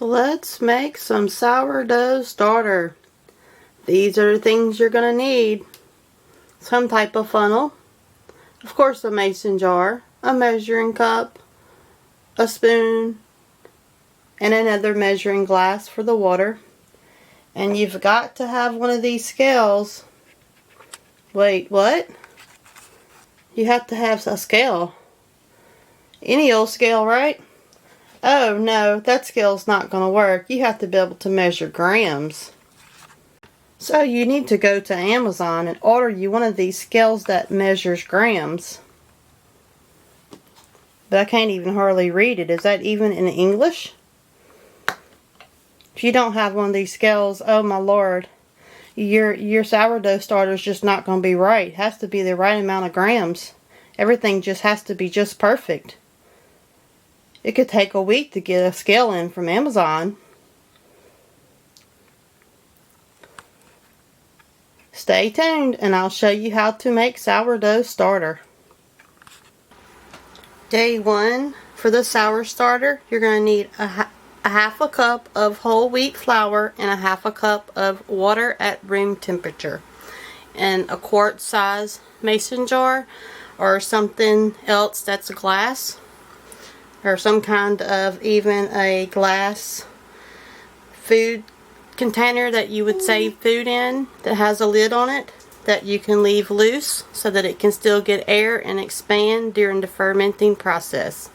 Let's make some sourdough starter. These are the things you're going to need. Some type of funnel, of course a mason jar, a measuring cup, a spoon, and another measuring glass for the water. And you've got to have one of these scales. Wait, what? You have to have a scale. Any old scale, right? Oh no, that scale's not going to work. You have to be able to measure grams. So you need to go to Amazon and order you one of these scales that measures grams. But I can't even hardly read it. Is that even in English? If you don't have one of these scales, oh my lord, your sourdough starter is just not going to be right. It has to be the right amount of grams. Everything just has to be just perfect. It could take a week to get a scale in from Amazon. Stay tuned and I'll show you how to make sourdough starter. Day 1 for the sour starter, you're going to need a half a cup of whole wheat flour and a half a cup of water at room temperature. And a quart size mason jar or something else that's a glass. Or some kind of even a glass food container that you would save food in that has a lid on it that you can leave loose so that it can still get air and expand during the fermenting process.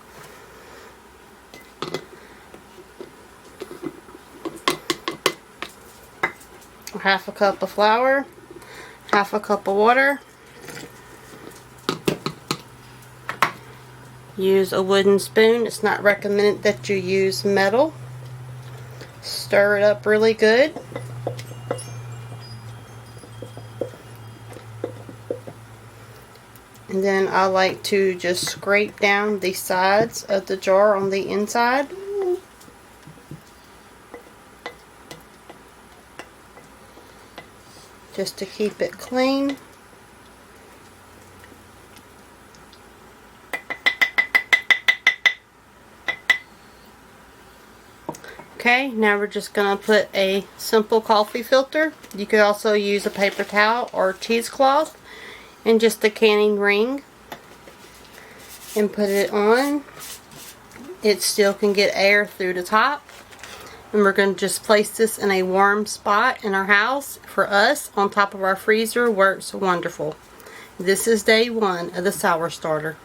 Half a cup of flour, half a cup of water. Use a wooden spoon. It's not recommended that you use metal. Stir it up really good. And then I like to just scrape down the sides of the jar on the inside. Just to keep it clean. Okay, now we're just going to put a simple coffee filter. You could also use a paper towel or cheesecloth and just a canning ring and put it on. It still can get air through the top. And we're going to just place this in a warm spot in our house. For us, on top of our freezer, works wonderful. This is day 1 of the sour starter.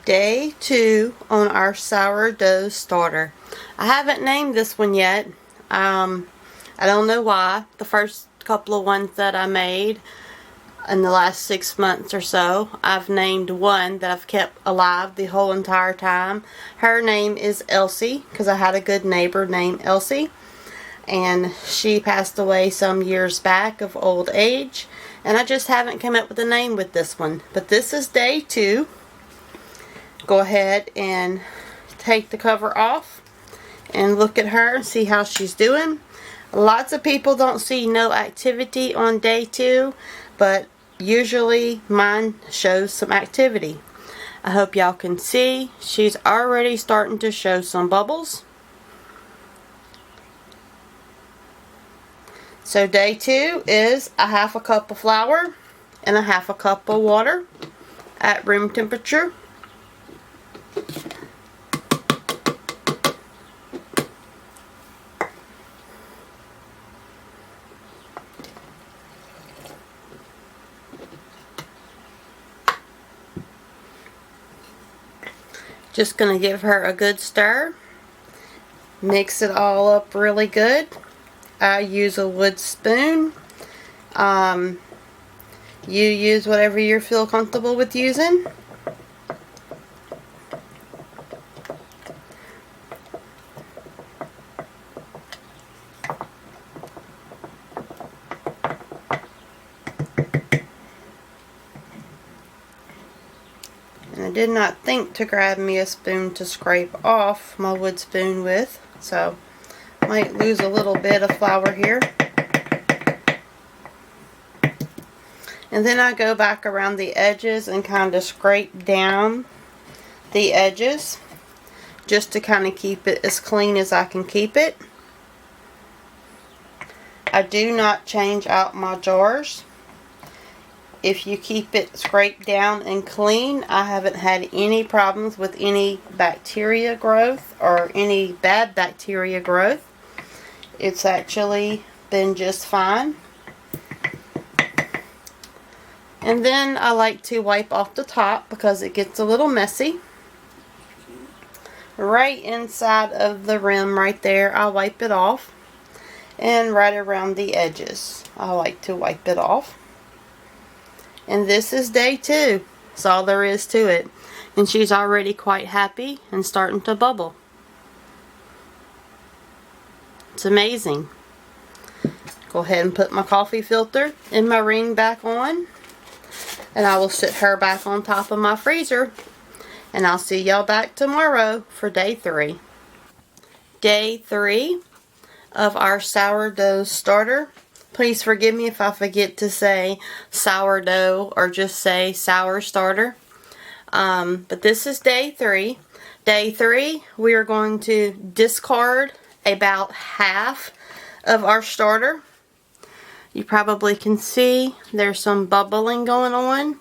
Day 2 on our sourdough starter. I haven't named this one yet. I don't know why. The first couple of ones that I made in the last 6 months or so, I've named one that I've kept alive the whole entire time. Her name is Elsie because I had a good neighbor named Elsie. And she passed away some years back of old age. And I just haven't come up with a name with this one. But this is day 2. Go ahead and take the cover off and look at her and see how she's doing. Lots of people don't see no activity on day 2, but usually mine shows some activity. I hope y'all can see she's already starting to show some bubbles. So day 2 is a half a cup of flour and a half a cup of water at room temperature. Just going to give her a good stir. Mix it all up really good. I use a wood spoon. You use whatever you feel comfortable with using. And I did not think to grab me a spoon to scrape off my wood spoon with, so I might lose a little bit of flour here. And then I go back around the edges and kind of scrape down the edges just to kind of keep it as clean as I can keep it. I do not change out my jars. If you keep it scraped down and clean, I haven't had any problems with any bacteria growth or any bad bacteria growth. It's actually been just fine. And then I like to wipe off the top because it gets a little messy. Right inside of the rim right there, I wipe it off. And right around the edges, I like to wipe it off. And this is day 2. That's all there is to it. And she's already quite happy and starting to bubble. It's amazing. Go ahead and put my coffee filter and my ring back on. And I will sit her back on top of my freezer. And I'll see y'all back tomorrow for day 3. Day 3 of our sourdough starter. Please forgive me if I forget to say sourdough or just say sour starter. But this is day 3. Day 3, we are going to discard about half of our starter. You probably can see there's some bubbling going on.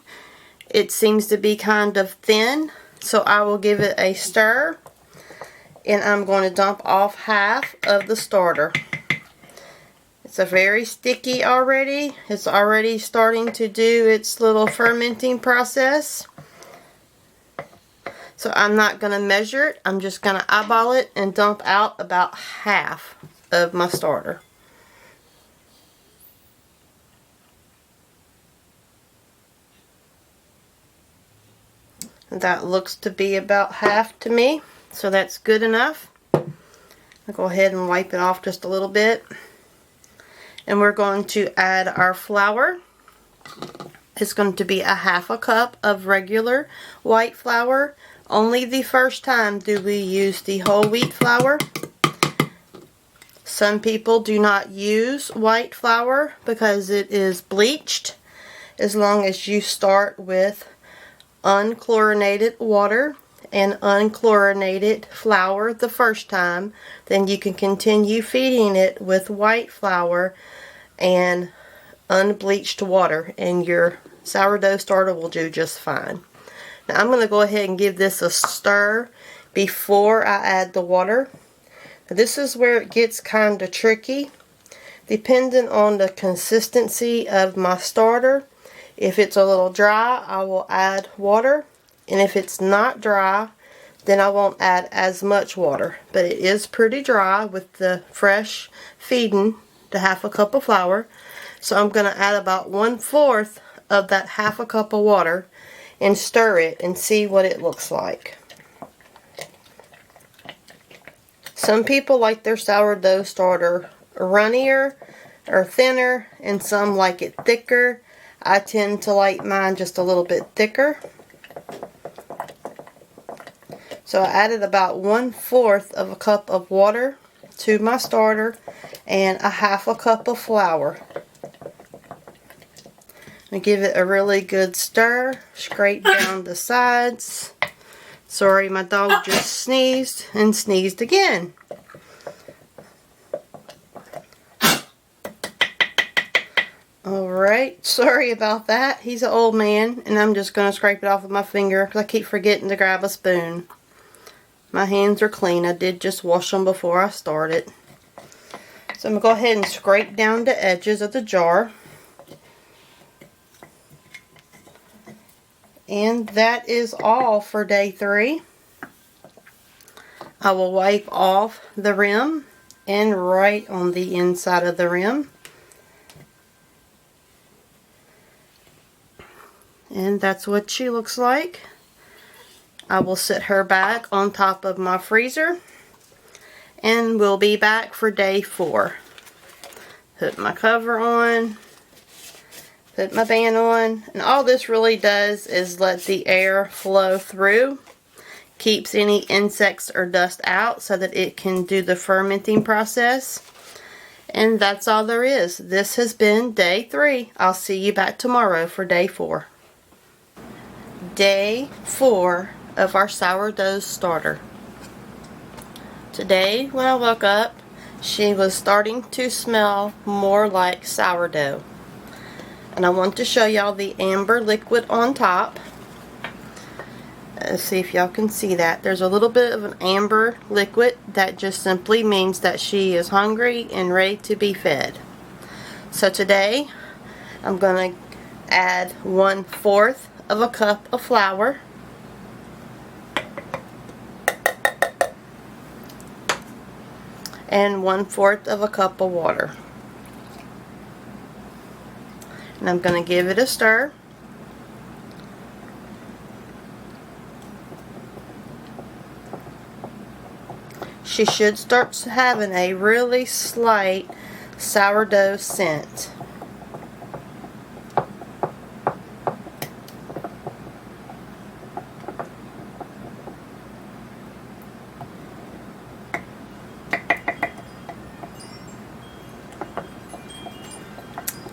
It seems to be kind of thin, so I will give it a stir. And I'm going to dump off half of the starter. It's a very sticky already. It's already starting to do its little fermenting process. So I'm not going to measure it. I'm just going to eyeball it and dump out about half of my starter. That looks to be about half to me. So that's good enough. I'll go ahead and wipe it off just a little bit. And we're going to add our flour. It's going to be a half a cup of regular white flour. Only the first time do we use the whole wheat flour. Some people do not use white flour because it is bleached. As long as you start with unchlorinated water and unchlorinated flour the first time, then you can continue feeding it with white flour and unbleached water, and your sourdough starter will do just fine. Now I'm going to go ahead and give this a stir before I add the water. Now, this is where it gets kind of tricky. Depending on the consistency of my starter, if it's a little dry, I will add water. And if it's not dry, then I won't add as much water. But it is pretty dry with the fresh feeding, the half a cup of flour. So I'm going to add about 1/4 of that half a cup of water and stir it and see what it looks like. Some people like their sourdough starter runnier or thinner, and some like it thicker. I tend to like mine just a little bit thicker. So I added about 1/4 of a cup of water to my starter and a half a cup of flour. And give it a really good stir, scrape down the sides. Sorry, my dog just sneezed and sneezed again. Alright, sorry about that. He's an old man, and I'm just going to scrape it off with my finger because I keep forgetting to grab a spoon. My hands are clean. I did just wash them before I started. So I'm going to go ahead and scrape down the edges of the jar. And that is all for day 3. I will wipe off the rim and right on the inside of the rim. And that's what she looks like. I will sit her back on top of my freezer. And we'll be back for day 4. Put my cover on. Put my band on. And all this really does is let the air flow through. Keeps any insects or dust out so that it can do the fermenting process. And that's all there is. This has been day 3. I'll see you back tomorrow for day 4. Day 4 of our sourdough starter. Today when I woke up, she was starting to smell more like sourdough. And I want to show y'all the amber liquid on top. Let's see if y'all can see that. There's a little bit of an amber liquid that just simply means that she is hungry and ready to be fed. So today I'm going to add 1/4 of a cup of flour, and 1/4 of a cup of water. And I'm going to give it a stir. She should start having a really slight sourdough scent.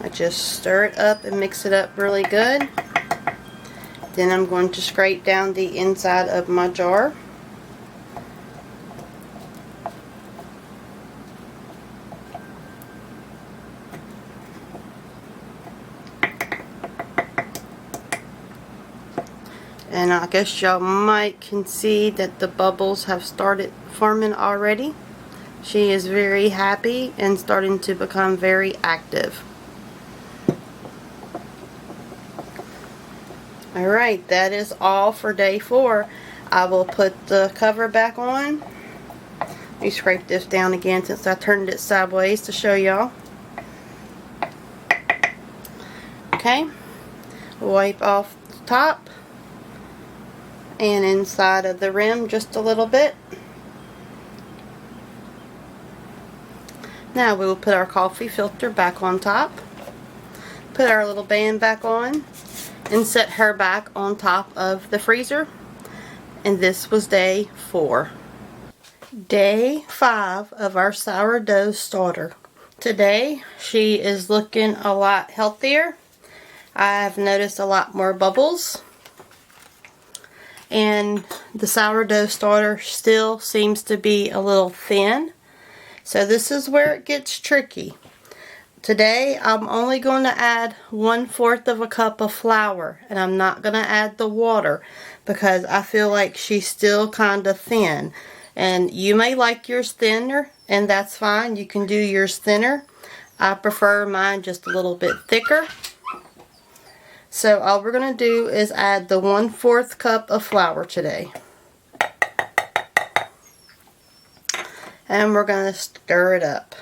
I just stir it up and mix it up really good. Then I'm going to scrape down the inside of my jar. And I guess y'all might can see that the bubbles have started forming already. She is very happy and starting to become very active. Alright, that is all for day 4. I will put the cover back on. Let me scrape this down again since I turned it sideways to show y'all. Okay, wipe off the top and inside of the rim just a little bit. Now we will put our coffee filter back on top, put our little band back on, and set her back on top of the freezer. And this was day 4. Day 5 of our sourdough starter. Today she is looking a lot healthier. I've noticed a lot more bubbles. And the sourdough starter still seems to be a little thin. So this is where it gets tricky. Today I'm only going to add 1/4 of a cup of flour, and I'm not going to add the water because I feel like she's still kind of thin. And you may like yours thinner, and that's fine. You can do yours thinner. I prefer mine just a little bit thicker. So all we're going to do is add the 1/4 cup of flour today. And we're going to stir it up.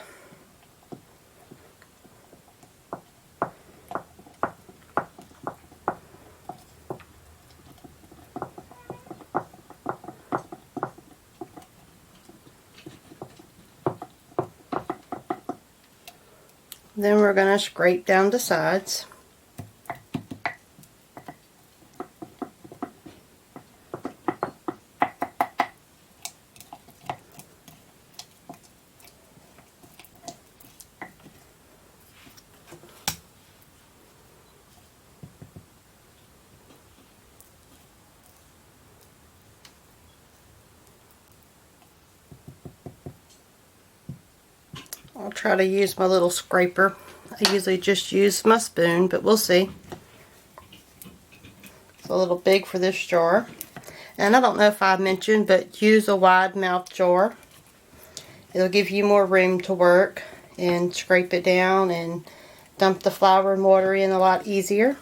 Then we're going to scrape down the sides. I'll try to use my little scraper. I usually just use my spoon, but we'll see. It's a little big for this jar. And I don't know if I mentioned, but use a wide mouth jar. It'll give you more room to work and scrape it down and dump the flour and water in a lot easier.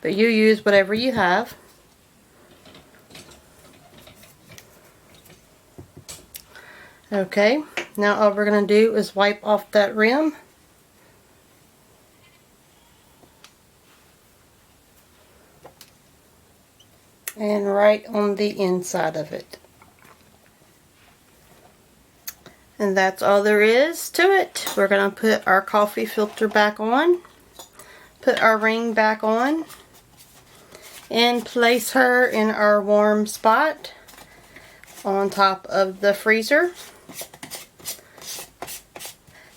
But you use whatever you have. Okay, now all we're going to do is wipe off that rim. And right on the inside of it. And that's all there is to it. We're going to put our coffee filter back on, put our ring back on, and place her in our warm spot on top of the freezer.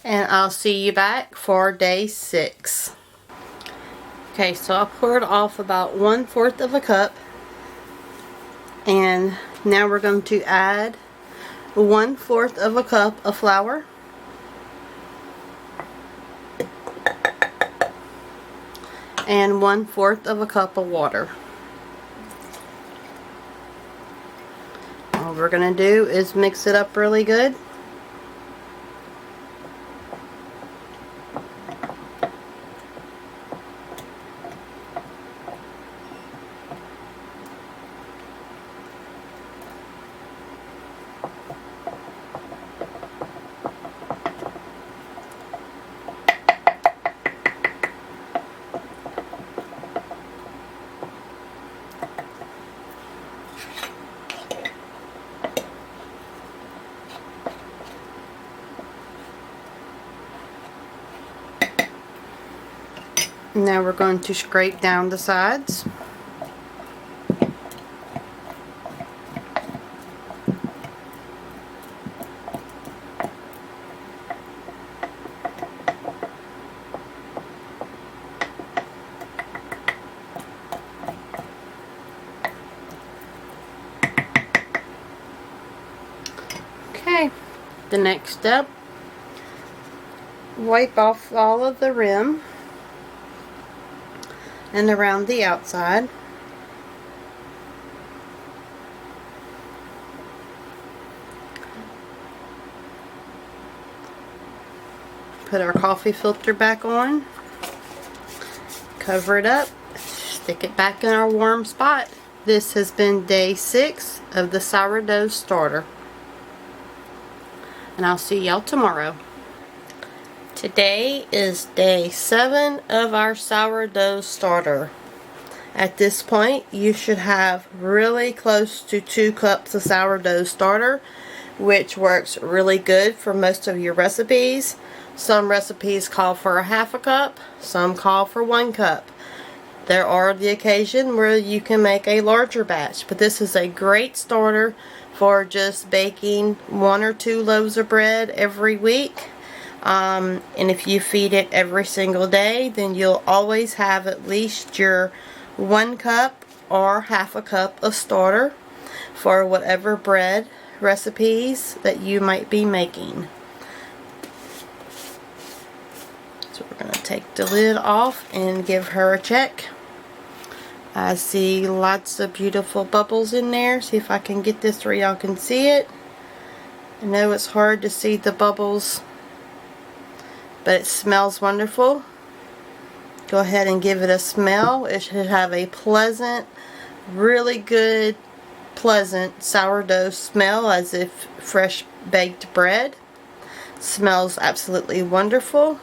And I'll see you back for day 6. Okay, so I poured off about 1/4 of a cup. And now we're going to add 1/4 of a cup of flour, and 1/4 of a cup of water. All we're going to do is mix it up really good. Now we're going to scrape down the sides. Okay, the next step, wipe off all of the rim and around the outside. Put our coffee filter back on, cover it up, stick it back in our warm spot. This has been day 6 of the sourdough starter, and I'll see y'all tomorrow. Today is day 7 of our sourdough starter. At this point, you should have really close to 2 cups of sourdough starter, which works really good for most of your recipes. Some recipes call for a 1/2 cup, some call for 1 cup. There are the occasion where you can make a larger batch, but this is a great starter for just baking 1 or 2 loaves of bread every week. And if you feed it every single day, then you'll always have at least your 1 cup or 1/2 cup of starter for whatever bread recipes that you might be making. So we're going to take the lid off and give her a check. I see lots of beautiful bubbles in there. See if I can get this where y'all can see it. I know it's hard to see the bubbles, but it smells wonderful. Go ahead and give it a smell. It should have a pleasant, really good, pleasant sourdough smell, as if fresh baked bread. Smells absolutely wonderful.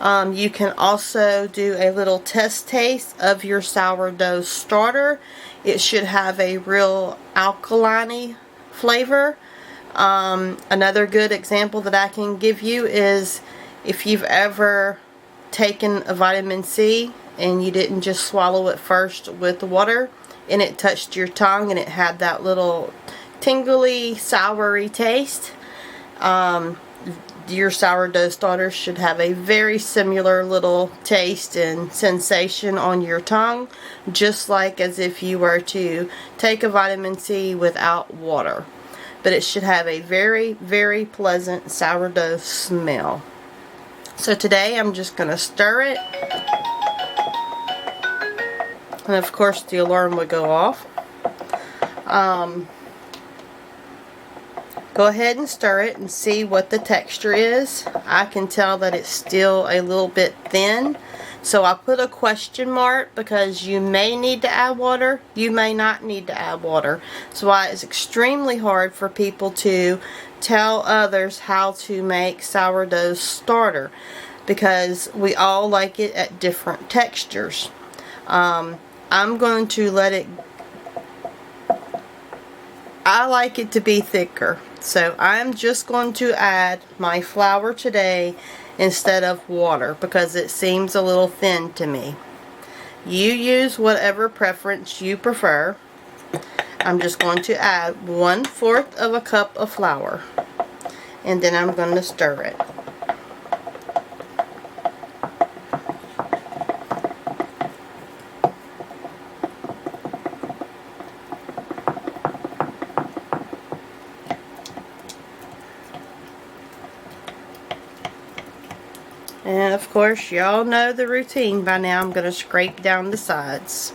You can also do a little test taste of your sourdough starter. It should have a real alkaline flavor. Another good example that I can give you is if you've ever taken a vitamin C and you didn't just swallow it first with water and it touched your tongue and it had that little tingly, soury taste. Your sourdough starter should have a very similar little taste and sensation on your tongue, just like as if you were to take a vitamin C without water. But it should have a very, very pleasant sourdough smell. So today I'm just going to stir it, and of course the alarm would go off. Go ahead and stir it and see what the texture is. I can tell that it's still a little bit thin, so I put a question mark because you may need to add water, you may not need to add water. So why it's extremely hard for people to tell others how to make sourdough starter, because we all like it at different textures. I'm going to let it, I like it to be thicker, so I'm just going to add my flour today instead of water because it seems a little thin to me. You use whatever preference you prefer. I'm just going to add 1/4 of a cup of flour, and then I'm going to stir it. And of course, y'all know the routine by now. I'm going to scrape down the sides.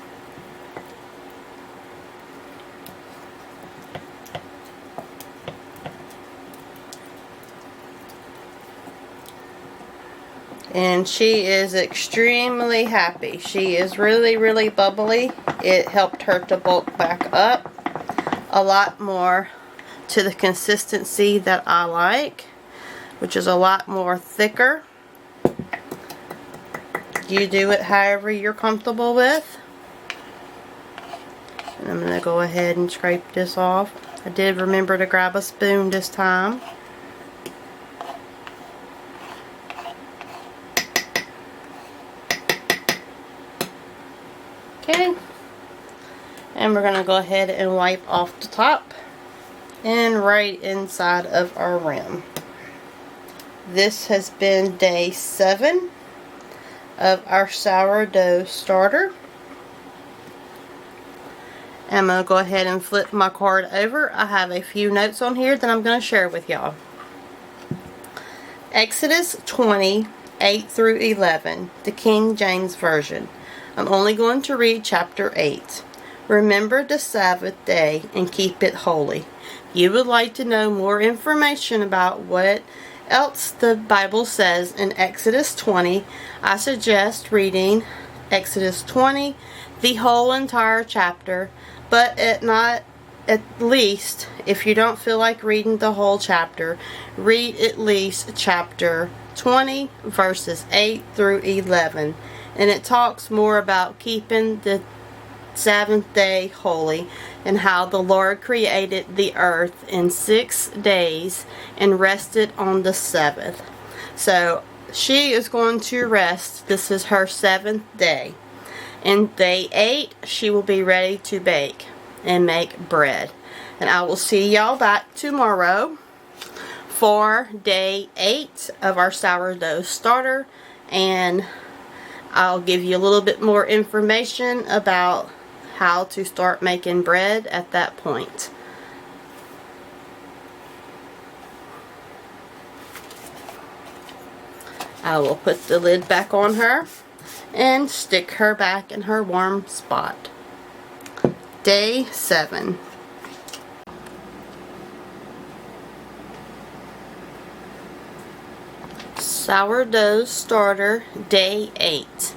And she is extremely happy. She is really bubbly. It helped her to bulk back up a lot more to the consistency that I like, which is a lot more thicker. You do it however you're comfortable with. And I'm going to go ahead and scrape this off. I did remember to grab a spoon this time. Okay. And we're going to go ahead and wipe off the top and right inside of our rim. This has been day 7 of our sourdough starter. I'm going to go ahead and flip my card over. I have a few notes on here that I'm going to share with y'all. Exodus 20, 8 through 11, the King James Version. I'm only going to read chapter 8. Remember the Sabbath day and keep it holy. You would like to know more information about what else the Bible says in Exodus 20, I suggest reading Exodus 20, the whole entire chapter, but at least, if you don't feel like reading the whole chapter, read at least chapter 20, verses 8 through 11. And it talks more about keeping the seventh day holy and how the Lord created the earth in 6 days and rested on the 7th. So she is going to rest. This is her 7th day. And day 8, she will be ready to bake and make bread. And I will see y'all back tomorrow for day 8 of our sourdough starter. And I'll give you a little bit more information about how to start making bread at that point. I will put the lid back on her and stick her back in her warm spot. Day 7. Sourdough starter, day 8.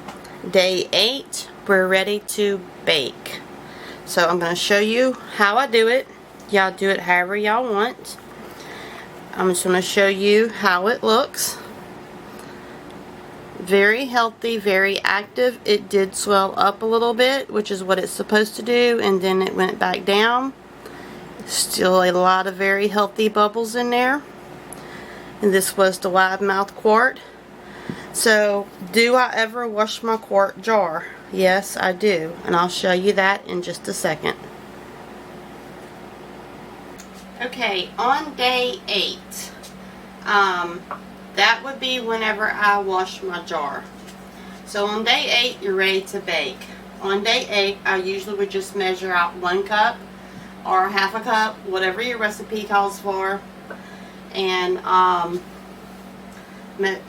Day 8, we're ready to bake. So I'm going to show you how I do it. Y'all do it however y'all want. I'm just going to show you how it looks. Very healthy, very active. It did swell up a little bit, which is what it's supposed to do, and then it went back down. Still a lot of very healthy bubbles in there. And this was the wide mouth quart. So, do I ever wash my quart jar? Yes, I do. And I'll show you that in just a second. Okay, on day 8, that would be whenever I wash my jar. So on day 8, you're ready to bake. On day 8, I usually would just measure out 1 cup or half a cup, whatever your recipe calls for. And I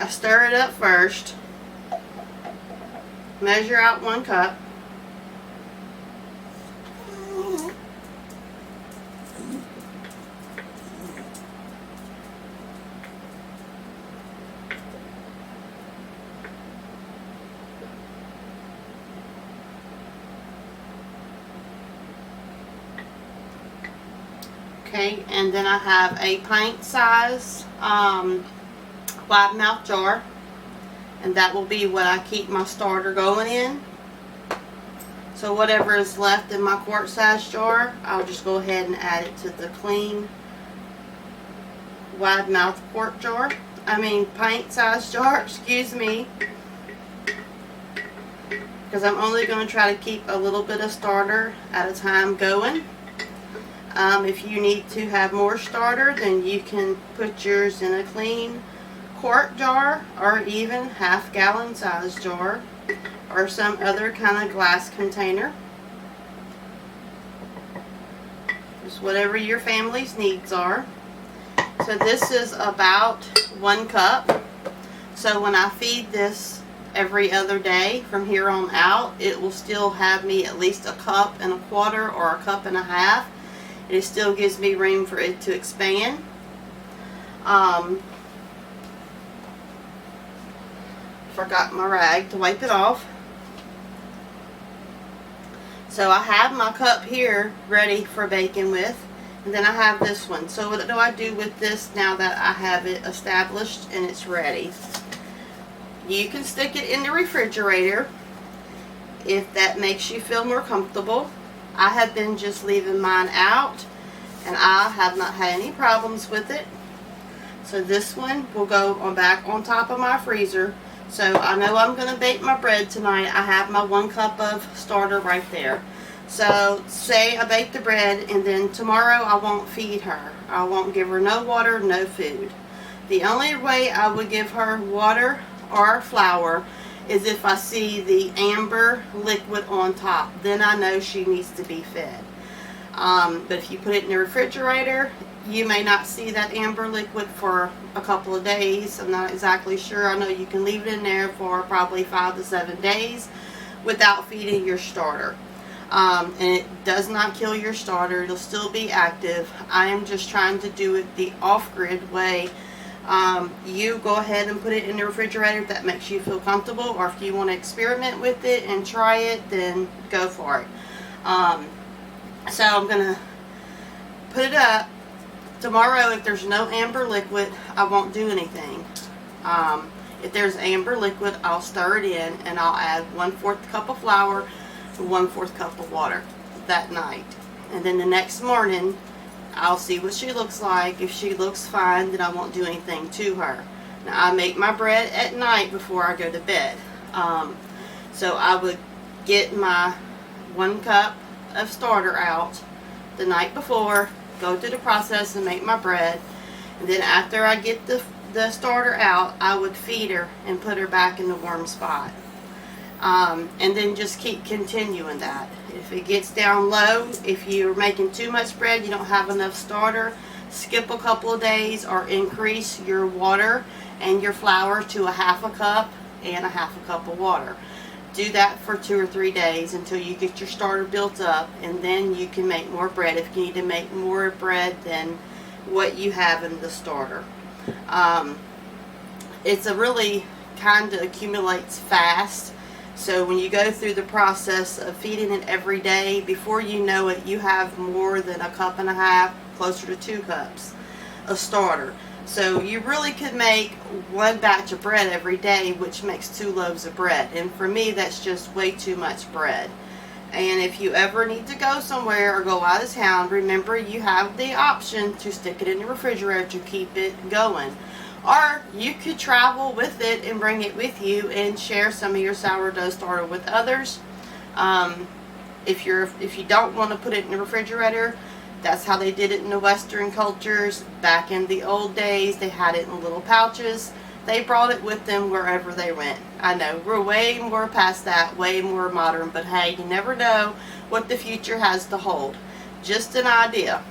stir it up first. Measure out 1 cup. Okay, and then I have a pint size wide mouth jar, and that will be what I keep my starter going in. So whatever is left in my quart size jar, I'll just go ahead and add it to the clean wide mouth pint size jar, excuse me, because I'm only going to try to keep a little bit of starter at a time going. If you need to have more starter, then you can put yours in a clean quart jar or even half-gallon size jar or some other kind of glass container. Just whatever your family's needs are. So this is about 1 cup. So when I feed this every other day from here on out, it will still have me at least a cup and a quarter or a cup and a half. It still gives me room for it to expand. Forgot my rag to wipe it off. So I have my cup here ready for baking with, and then I have this one. So what do I do with this now that I have it established and it's ready? You can stick it in the refrigerator if that makes you feel more comfortable. I have been just leaving mine out, and I have not had any problems with it. So this one will go on back on top of my freezer. So I know I'm going to bake my bread tonight. I have my 1 cup of starter right there. So say I bake the bread, and then tomorrow I won't feed her. I won't give her no water, no food. The only way I would give her water or flour is if I see the amber liquid on top. Then I know she needs to be fed. But if you put it in the refrigerator, you may not see that amber liquid for a couple of days. I'm not exactly sure. I know you can leave it in there for probably 5 to 7 days without feeding your starter. And it does not kill your starter. It'll still be active. I am just trying to do it the off-grid way. You go ahead and put it in the refrigerator if that makes you feel comfortable, or if you want to experiment with it and try it, then go for it. So I'm going to put it up. Tomorrow, if there's no amber liquid, I won't do anything. If there's amber liquid, I'll stir it in, and I'll add 1/4 cup of flour to 1/4 cup of water that night. And then the next morning, I'll see what she looks like. If she looks fine, then I won't do anything to her. Now, I make my bread at night before I go to bed. So I would get my 1 cup of starter out the night before, go through the process and make my bread, and then after I get the starter out, I would feed her and put her back in the warm spot, and then just keep continuing that. If it gets down low, if you're making too much bread, you don't have enough starter, skip a couple of days or increase your water and your flour to a 1/2 cup and a 1/2 cup of water. Do that for 2 or 3 days until you get your starter built up, and then you can make more bread if you need to make more bread than what you have in the starter. It's a really kind of accumulates fast. So when you go through the process of feeding it every day, before you know it, you have more than a cup and a half, closer to 2 cups of starter. So you really could make 1 batch of bread every day, which makes 2 loaves of bread. And for me, that's just way too much bread. And if you ever need to go somewhere or go out of town, remember you have the option to stick it in the refrigerator to keep it going. Or you could travel with it and bring it with you and share some of your sourdough starter with others. If you don't want to put it in the refrigerator, that's how they did it in the Western cultures. Back in the old days, they had it in little pouches. They brought it with them wherever they went. I know, we're way more past that, way more modern, but hey, you never know what the future has to hold. Just an idea.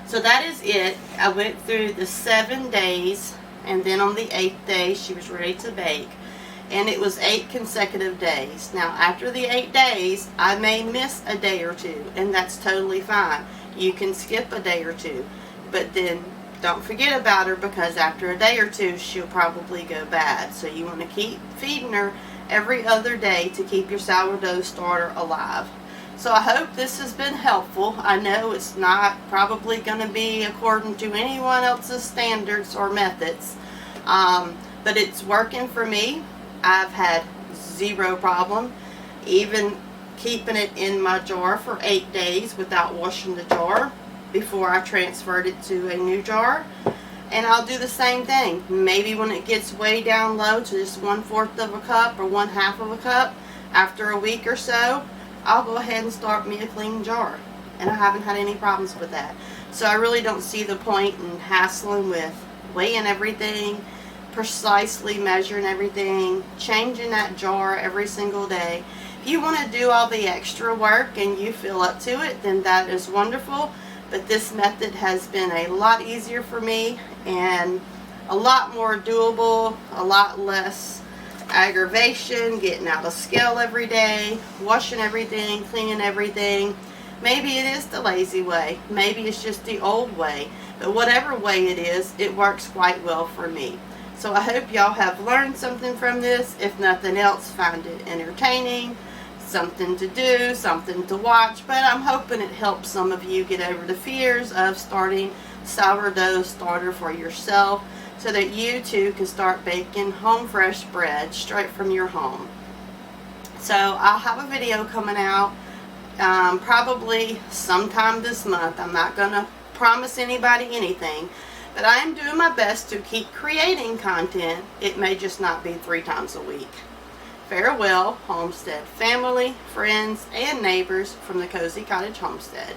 So that is it. I went through the 7 days, and then on the 8th day, she was ready to bake. And it was 8 consecutive days. Now, after the 8 days, I may miss a day or 2, and that's totally fine. You can skip a day or 2, but then don't forget about her, because after a day or 2, she'll probably go bad. So you want to keep feeding her every other day to keep your sourdough starter alive. So I hope this has been helpful. I know it's not probably going to be according to anyone else's standards or methods, but it's working for me. I've had 0 problem, even keeping it in my jar for 8 days without washing the jar before I transferred it to a new jar. And I'll do the same thing. Maybe when it gets way down low to just 1/4 of a cup or 1/2 of a cup, after a week or so, I'll go ahead and start me a clean jar. And I haven't had any problems with that. So I really don't see the point in hassling with weighing everything, precisely measuring everything, changing that jar every single day. If you want to do all the extra work and you feel up to it, then that is wonderful. But this method has been a lot easier for me and a lot more doable, a lot less aggravation, getting out of scale every day, washing everything, cleaning everything. Maybe it is the lazy way, maybe it's just the old way, but whatever way it is, it works quite well for me. So I hope y'all have learned something from this. If nothing else, find it entertaining, something to do, something to watch, but I'm hoping it helps some of you get over the fears of starting sourdough starter for yourself, so that you too can start baking home fresh bread straight from your home. So I'll have a video coming out probably sometime this month. I'm not going to promise anybody anything, but I am doing my best to keep creating content. It may just not be 3 times a week. Farewell, Homestead family, friends, and neighbors from the Cozy Cottage Homestead.